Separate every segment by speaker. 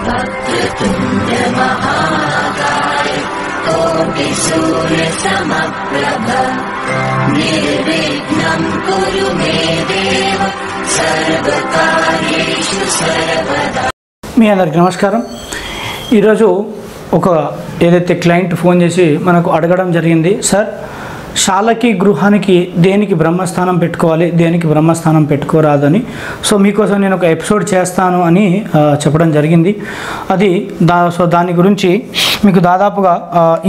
Speaker 1: वक्रतुण्ड महाकाय कोटिसूर्यसमप्रभ निर्विघ्नं कुरु मे देव सर्वकार्येषु सर्वदा।
Speaker 2: మీ అందరికీ నమస్కారం. ఈరోజు ఏదైతే క్లయింట్ ఫోన్ చేసి మనకు అడగడం జరిగింది, సార్ శాలకి గృహానికి దేనికి బ్రహ్మస్థానం పెట్టుకోవాలి, దేనికి బ్రహ్మస్థానం పెట్టుకోరాదని. సో మీకోసం నేను ఒక ఎపిసోడ్ చేస్తాను అని చెప్పడం జరిగింది. అది దాని గురించి మీకు దాదాపుగా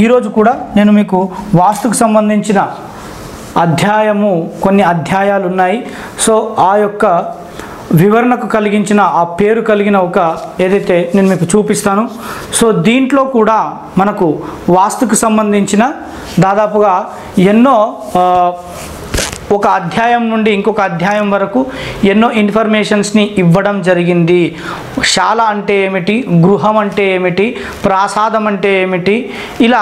Speaker 2: ఈరోజు కూడా నేను మీకు వాస్తుకు సంబంధించిన కొన్ని అధ్యాయాలు ఉన్నాయి. సో ఆ యొక్క వివరణకు కలిగించిన ఆ పేరు కలిగిన ఏదైతే నేను మీకు చూపిస్తాను. సో దీంట్లో కూడా మనకు వాస్తుకు సంబంధించిన దాదాపుగా ఎన్నో ఒక అధ్యాయం నుండి ఇంకొక అధ్యాయం వరకు ఎన్నో ఇన్ఫర్మేషన్స్ని ఇవ్వడం జరిగింది. శాల అంటే ఏమిటి, గృహం అంటే ఏమిటి, ప్రాసాదం అంటే ఏమిటి, ఇలా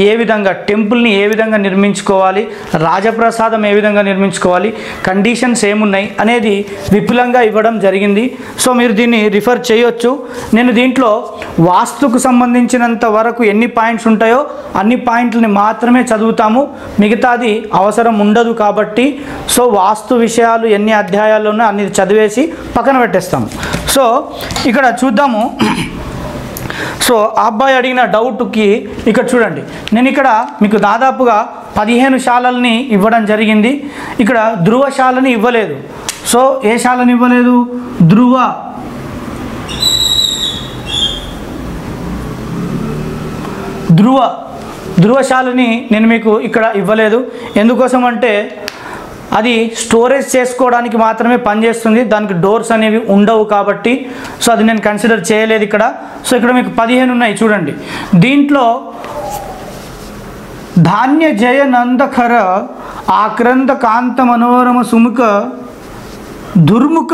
Speaker 2: ఏ విధంగా టెంపుల్ని ఏ విధంగా నిర్మించుకోవాలి, రాజప్రసాదం ఏ విధంగా నిర్మించుకోవాలి, కండిషన్స్ ఏమున్నాయి అనేది విపులంగా ఇవ్వడం జరిగింది. సో మీరు దీన్ని రిఫర్ చేయొచ్చు. నేను దీంట్లో వాస్తుకు సంబంధించినంత వరకు ఎన్ని పాయింట్స్ ఉంటాయో అన్ని పాయింట్లని మాత్రమే చదువుతాము, మిగతాది అవసరం ఉండదు. కాబట్టి సో వాస్తు విషయాలు ఎన్ని అధ్యాయాలు ఉన్నాయో అన్ని చదివేసి పక్కన పెట్టేస్తాము. సో ఇక్కడ చూద్దాము. సో ఆ అబ్బాయి అడిగిన డౌట్కి ఇక్కడ చూడండి, నేను ఇక్కడ మీకు దాదాపుగా 15 శాలల్ని ఇవ్వడం జరిగింది. ఇక్కడ ధ్రువశాలని ఇవ్వలేదు. సో ఏ శాలని ఇవ్వలేదు? ధ్రువశాలని నేను మీకు ఇక్కడ ఇవ్వలేదు. ఎందుకోసం అంటే అది స్టోరేజ్ చేసుకోవడానికి మాత్రమే పనిచేస్తుంది, దానికి డోర్స్ అనేవి ఉండవు. కాబట్టి సో అది నేను కన్సిడర్ చేయలేదు ఇక్కడ. సో ఇక్కడ మీకు 15 ఉన్నాయి చూడండి. దీంట్లో ధాన్య జయ నందఖర ఆక్రంద కాంత మనోరమ సుముఖ దుర్ముఖ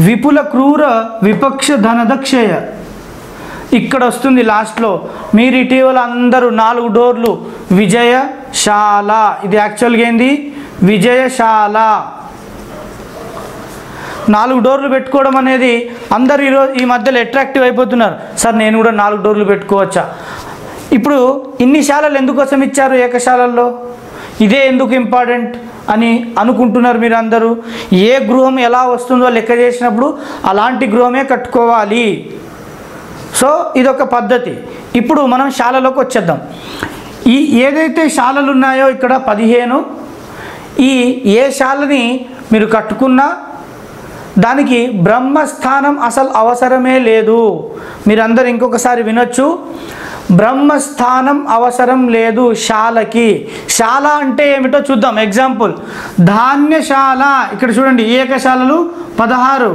Speaker 2: విపుల క్రూర విపక్ష ధనదక్షయ ఇక్కడ వస్తుంది లాస్ట్లో. మీరు ఇటీవల అందరూ 4 డోర్లు విజయశాల, ఇది యాక్చువల్గా ఏంది? విజయశాల. 4 డోర్లు పెట్టుకోవడం అనేది అందరు ఈ మధ్యలో అట్రాక్టివ్ అయిపోతున్నారు. సార్ నేను కూడా 4 డోర్లు పెట్టుకోవచ్చా? ఇప్పుడు ఇన్ని శాలలు ఎందుకోసం ఇచ్చారు ఏకశాలల్లో? ఇదే ఎందుకు ఇంపార్టెంట్ అని అనుకుంటున్నారు మీరు అందరూ. ఏ గృహం ఎలా వస్తుందో లెక్క చేసినప్పుడు అలాంటి గృహమే కట్టుకోవాలి. సో ఇదొక పద్ధతి. ఇప్పుడు మనం శాలలోకి వచ్చేద్దాం. ఏదైతే శాలలు ఉన్నాయో ఇక్కడ 15, ఏ శాలని మీరు కట్టుకున్నా దానికి బ్రహ్మస్థానం అసలు అవసరమే లేదు. మీరందరూ ఇంకొకసారి వినొచ్చు, బ్రహ్మస్థానం అవసరం లేదు శాలకి. శాల అంటే ఏమిటో చూద్దాం. ఎగ్జాంపుల్, ధాన్యశాల. ఇక్కడ చూడండి, ఏకశాలలు 16.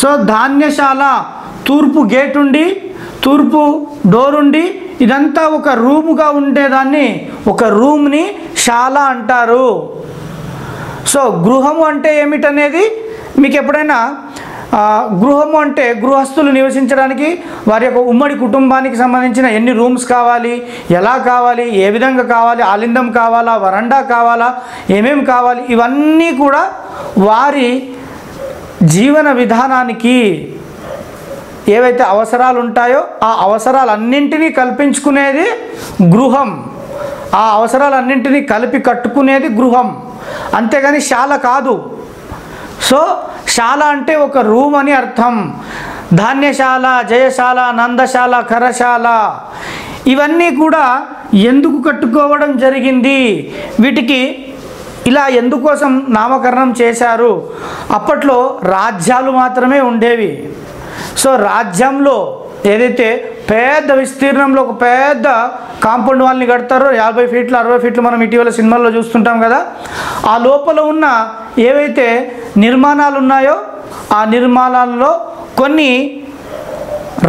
Speaker 2: సో ధాన్యశాల తూర్పు గేట్ ఉండి, తూర్పు డోర్ ఉండి, ఇదంతా ఒక రూముగా ఉండేదాన్ని, ఒక రూమ్ని శాల అంటారు. సో గృహము అంటే ఏమిటనేది మీకు ఎప్పుడైనా, గృహము అంటే గృహస్థులు నివసించడానికి వారి యొక్క ఉమ్మడి కుటుంబానికి సంబంధించిన ఎన్ని రూమ్స్ కావాలి, ఎలా కావాలి, ఏ విధంగా కావాలి, ఆలిందం కావాలా, వరండా కావాలా, ఏమేమి కావాలి, ఇవన్నీ కూడా వారి జీవన విధానానికి ఏవైతే అవసరాలు ఉంటాయో ఆ అవసరాలన్నింటినీ కల్పించుకునేది గృహం. ఆ అవసరాలన్నింటినీ కలిపి కట్టుకునేది గృహం, అంతేగాని శాల కాదు. సో శాల అంటే ఒక రూమ్ అని అర్థం. ధాన్యశాల, జయశాల, నందశాల, ఖరశాల ఇవన్నీ కూడా ఎందుకు కట్టుకోవడం జరిగింది, వీటికి ఇలా ఎందుకోసం నామకరణం చేశారు? అప్పట్లో రాజ్యాలు మాత్రమే ఉండేవి. సో రాజ్యంలో ఏదైతే పెద్ద విస్తీర్ణంలో ఒక పెద్ద కాంపౌండ్ వాళ్ళని కడతారో, 50 ఫీట్లు 60 ఫీట్లు మనం ఇటీవల సినిమాల్లో చూస్తుంటాం కదా, ఆ లోపల ఉన్న ఏవైతే నిర్మాణాలు ఉన్నాయో ఆ నిర్మాణాలలో కొన్ని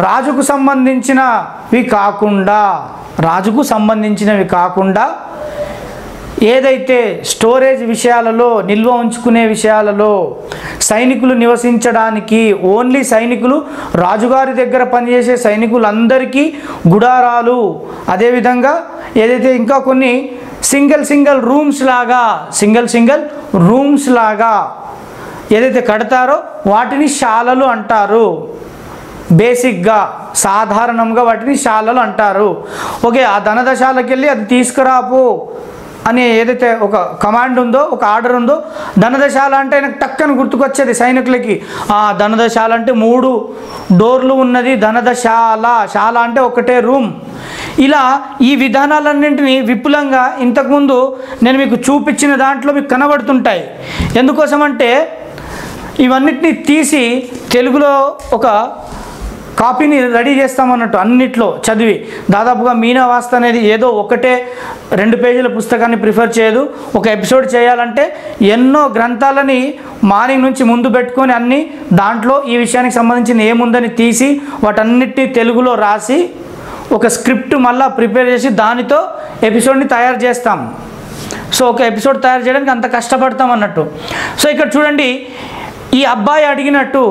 Speaker 2: రాజుకు సంబంధించినవి కాకుండా ఏదైతే స్టోరేజ్ విషయాలలో, నిల్వ ఉంచుకునే విషయాలలో, సైనికులు నివసించడానికి ఓన్లీ సైనికులు, రాజుగారి దగ్గర పనిచేసే సైనికులందరికీ గుడారాలు, అదేవిధంగా ఏదైతే ఇంకా కొన్ని సింగిల్ రూమ్స్ లాగా ఏదైతే కడతారో వాటిని శాలలు అంటారు. బేసిక్గా సాధారణంగా వాటిని శాలలు అంటారు. ఓకే, ఆ ధనదశాలకి వెళ్ళి అది తీసుకురాపు అని ఏదైతే ఒక కమాండ్ ఉందో, ఒక ఆర్డర్ ఉందో, ధనదశాల అంటే నాకు టక్కని గుర్తుకొచ్చేది సైనికులకి. ధనదశాల అంటే 3 డోర్లు ఉన్నది ధనదశాల. శాల అంటే ఒకటే రూమ్. ఇలా ఈ విధానాలన్నింటినీ విపులంగా ఇంతకుముందు నేను మీకు చూపించిన దాంట్లో మీకు కనబడుతుంటాయి. ఎందుకోసం అంటే ఇవన్నిటిని తీసి తెలుగులో ఒక కాపీని రెడీ చేస్తామన్నట్టు, అన్నిట్లో చదివి. దాదాపుగా మీనా వాస్తు అనేది ఏదో 1-2 పేజీల పుస్తకాన్ని ప్రిఫర్ చేయదు. ఒక ఎపిసోడ్ చేయాలంటే ఎన్నో గ్రంథాలని మార్నింగ్ నుంచి ముందు పెట్టుకొని అన్నీ దాంట్లో ఈ విషయానికి సంబంధించిన ఏముందని తీసి వాటన్నిటిని తెలుగులో రాసి ఒక స్క్రిప్ట్ మళ్ళీ ప్రిపేర్ చేసి దానితో ఎపిసోడ్ని తయారు చేస్తాం. సో ఒక ఎపిసోడ్ తయారు చేయడానికి అంత కష్టపడతాం అన్నట్టు. సో ఇక్కడ చూడండి, ఈ అబ్బాయి అడిగినట్టు,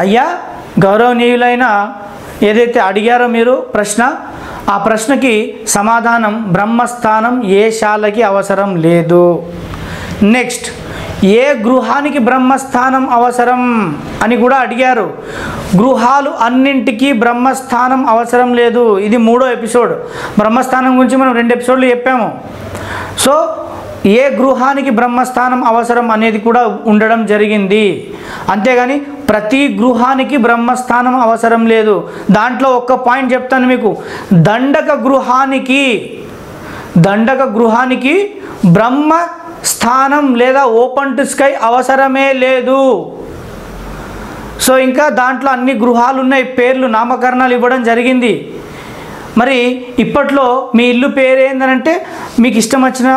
Speaker 2: అయ్యా గౌరవనీయులైన ఏదైతే అడిగారో మీరు ప్రశ్న, ఆ ప్రశ్నకి సమాధానం బ్రహ్మస్థానం ఏ శాలకి అవసరం లేదు. నెక్స్ట్, ఏ గృహానికి బ్రహ్మస్థానం అవసరం అని కూడా అడిగారు. గృహాలు అన్నింటికీ బ్రహ్మస్థానం అవసరం లేదు. ఇది 3వ ఎపిసోడ్. బ్రహ్మస్థానం గురించి మనం 2 ఎపిసోడ్లు చెప్పాము. సో ఏ గృహానికి బ్రహ్మస్థానం అవసరం అనేది కూడా ఉండడం జరిగింది. అంతేగాని ప్రతి గృహానికి బ్రహ్మస్థానం అవసరం లేదు. దాంట్లో ఒక్క పాయింట్ చెప్తాను మీకు. దండక గృహానికి బ్రహ్మస్థానం లేదా ఓపెన్ టు స్కై అవసరమే లేదు. సో ఇంకా దాంట్లో అన్ని గృహాలు ఉన్నాయి, పేర్లు నామకరణాలు ఇవ్వడం జరిగింది. మరి ఇప్పట్లో మీ ఇల్లు పేరు ఏంటంటే మీకు ఇష్టం వచ్చిన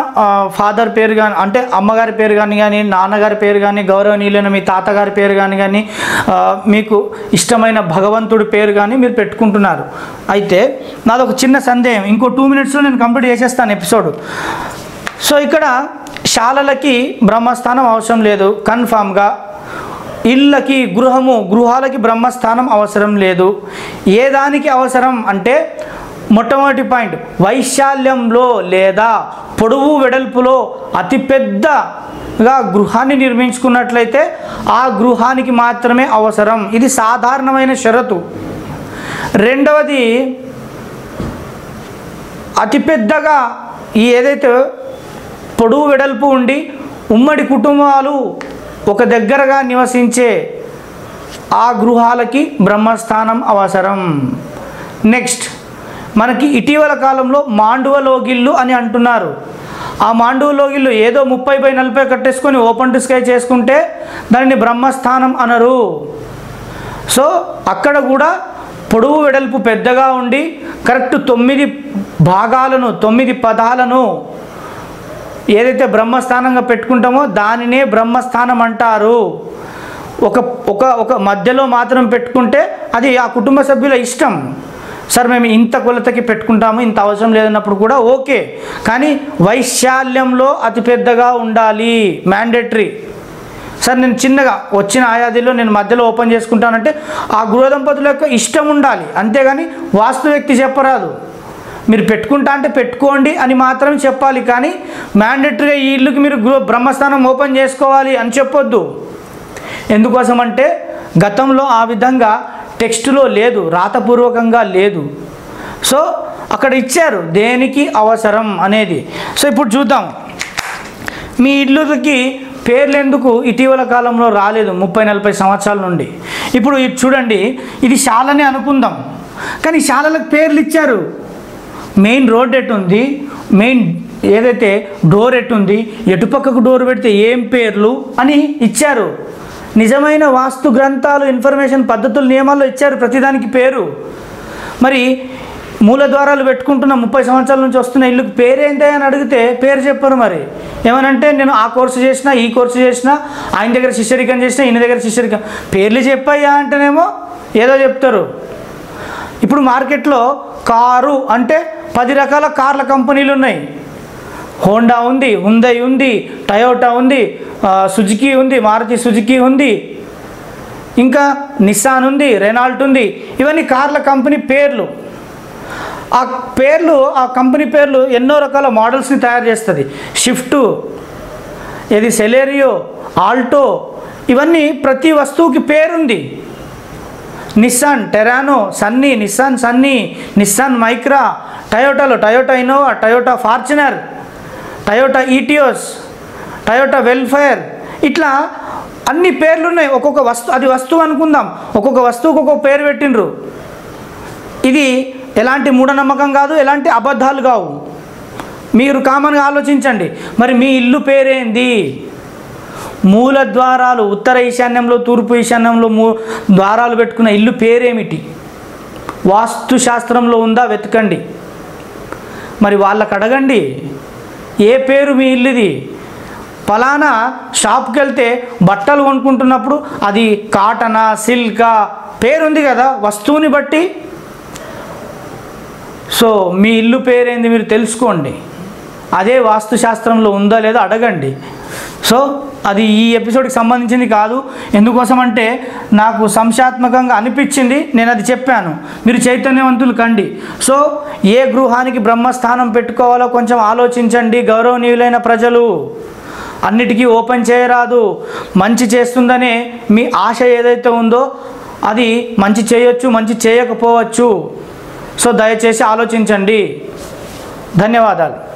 Speaker 2: ఫాదర్ పేరు కానీ, అంటే అమ్మగారి పేరు కానీ నాన్నగారి పేరు కానీ, గౌరవనీయులైన మీ తాతగారి పేరు కానీ మీకు ఇష్టమైన భగవంతుడి పేరు కానీ మీరు పెట్టుకుంటున్నారు. అయితే నాదొక చిన్న సందేహం, ఇంకో 2 మినిట్స్లో నేను కంప్లీట్ చేసేస్తాను ఎపిసోడ్. సో ఇక్కడ శాలలకి బ్రహ్మస్థానం అవసరం లేదు కన్ఫామ్గా. ఇళ్ళకి గృహాలకి బ్రహ్మస్థానం అవసరం లేదు. ఏ దానికి అవసరం అంటే మొట్టమొదటి పాయింట్, వైశాల్యంలో లేదా పొడవు వెడల్పులో అతిపెద్దగా గృహాన్ని నిర్మించుకున్నట్లయితే ఆ గృహానికి మాత్రమే అవసరం. ఇది సాధారణమైన షరతు. రెండవది, అతిపెద్దగా ఈ ఏదైతే పొడవు వెడల్పు ఉండి ఉమ్మడి కుటుంబాలు ఒక దగ్గరగా నివసించే ఆ గృహాలకి బ్రహ్మస్థానం అవసరం. నెక్స్ట్, మనకి ఇటీవల కాలంలో మాండువ లోగిళ్ళు అని అంటున్నారు. ఆ మాండువ లోగిళ్ళు ఏదో 30/40 కట్టేసుకొని ఓపెన్ టు స్కై చేసుకుంటే దానిని బ్రహ్మస్థానం అనరు. సో అక్కడ కూడా పొడవు వెడల్పు పెద్దగా ఉండి కరెక్ట్ 9 భాగాలను 9 పదాలను ఏదైతే బ్రహ్మస్థానంగా పెట్టుకుంటామో దానినే బ్రహ్మస్థానం అంటారు. ఒక మధ్యలో మాత్రం పెట్టుకుంటే అది ఆ కుటుంబ సభ్యుల ఇష్టం. సార్ మేము ఇంత కొలతకి పెట్టుకుంటాము, ఇంత అవసరం లేదన్నప్పుడు కూడా ఓకే, కానీ వైశాల్యంలో అతిపెద్దగా ఉండాలి, మ్యాండేటరీ. సార్ నేను చిన్నగా వచ్చిన ఆయాదిలో నేను మధ్యలో ఓపెన్ చేసుకుంటానంటే ఆ గృహ దంపతుల యొక్క ఇష్టం ఉండాలి, అంతేగాని వాస్తు వ్యక్తి చెప్పరాదు. మీరు పెట్టుకుంటా అంటే పెట్టుకోండి అని మాత్రం చెప్పాలి, కానీ మ్యాండేటరీగా ఈ ఇల్లుకి మీరు బ్రహ్మస్థానం ఓపెన్ చేసుకోవాలి అని చెప్పొద్దు. ఎందుకోసం అంటే గతంలో ఆ విధంగా టెక్స్టులో లేదు, రాతపూర్వకంగా లేదు. సో అక్కడ ఇచ్చారు దేనికి అవసరం అనేది. సో ఇప్పుడు చూద్దాం, మీ ఇల్లుకి పేర్లు ఎందుకు ఇటీవల కాలంలో రాలేదు 30-40 సంవత్సరాల నుండి. ఇప్పుడు ఇది చూడండి, ఇది శాలని అనుకుందాం, కానీ శాలలకు పేర్లు ఇచ్చారు. మెయిన్ రోడ్ ఎటుంది, మెయిన్ ఏదైతే డోర్ ఎటుంది, ఎటుపక్కకు డోర్ పెడితే ఏం పేర్లు అని ఇచ్చారు. నిజమైన వాస్తు గ్రంథాలు, ఇన్ఫర్మేషన్ పద్ధతులు, నియమాల్లో ఇచ్చారు ప్రతిదానికి పేరు. మరి మూలద్వారాలు పెట్టుకుంటున్న 30 సంవత్సరాల నుంచి వస్తున్న ఇల్లుకి పేరేంటి అని అడిగితే పేరు చెప్పరు. మరి ఏమనంటే నేను ఆ కోర్సు చేసినా, ఈ కోర్సు చేసినా, ఆయన దగ్గర శిష్యరికం చేసినా, ఈయన దగ్గర శిష్యరికం, పేర్లు చెప్పయ్యా అంటేనేమో ఏదో చెప్తారు. ఇప్పుడు మార్కెట్లో కారు అంటే 10 రకాల కార్ల కంపెనీలు ఉన్నాయి. హోండా ఉంది, హుందై ఉంది, టయోటా ఉంది, సుజుకి ఉంది, మారుతి సుజుకి ఉంది, ఇంకా నిస్సాన్ ఉంది, రెనాల్ట్ ఉంది. ఇవన్నీ కార్ల కంపెనీ పేర్లు. ఆ పేర్లు, ఆ కంపెనీ పేర్లు ఎన్నో రకాల మోడల్స్ని తయారు చేస్తుంది. షిఫ్ట్, ఇది సెలెరియో, ఆల్టో, ఇవన్నీ ప్రతి వస్తువుకి పేరుంది. Nissan Terrano, Sunny, Nissan Sunny, Nissan Micra, టయోటాలో Toyota Innova, Toyota Fortuner, Toyota Etios, Toyota Vellfire, ఇట్లా అన్ని పేర్లు ఉన్నాయి. ఒక్కొక్క వస్తువు, అది వస్తువు అనుకుందాం, ఒక్కొక్క వస్తువుకు ఒక్కొక్క పేరు పెట్టిండ్రు. ఇది ఎలాంటి మూఢనమ్మకం కాదు, ఎలాంటి అబద్ధాలు కావు. మీరు కామన్గా ఆలోచించండి. మరి మీ ఇల్లు పేరేంది? మూల ద్వారాలు, ఉత్తర ఈశాన్యంలో తూర్పు ఈశాన్యంలో ద్వారాలు పెట్టుకున్న ఇల్లు పేరేమిటి? వాస్తు శాస్త్రంలో ఉందా వెతకండి. మరి వాళ్ళకి అడగండి, ఏ పేరు మీ ఇల్లుది? ఫలానా షాప్కి వెళ్తే బట్టలు కొనుక్కుంటున్నప్పుడు అది కాటనా, సిల్కా పేరుంది కదా వస్తువుని బట్టి. సో మీ ఇల్లు పేరేంది మీరు తెలుసుకోండి. అదే వాస్తుశాస్త్రంలో ఉందా లేదా అడగండి. సో అది ఈ ఎపిసోడ్కి సంబంధించింది కాదు. ఎందుకోసం అంటే నాకు సంశయాత్మకంగా అనిపించింది, నేను అది చెప్పాను. మీరు చైతన్యవంతులు కండి. సో ఏ గృహానికి బ్రహ్మస్థానం పెట్టుకోవాలో కొంచెం ఆలోచించండి గౌరవనీయులైన ప్రజలు. అన్నిటికీ ఓపెన్ చేయరాదు. మంచి చేస్తుందనే మీ ఆశ ఏదైతే ఉందో అది మంచి చేయొచ్చు, మంచి చేయకపోవచ్చు. సో దయచేసి ఆలోచించండి. ధన్యవాదాలు.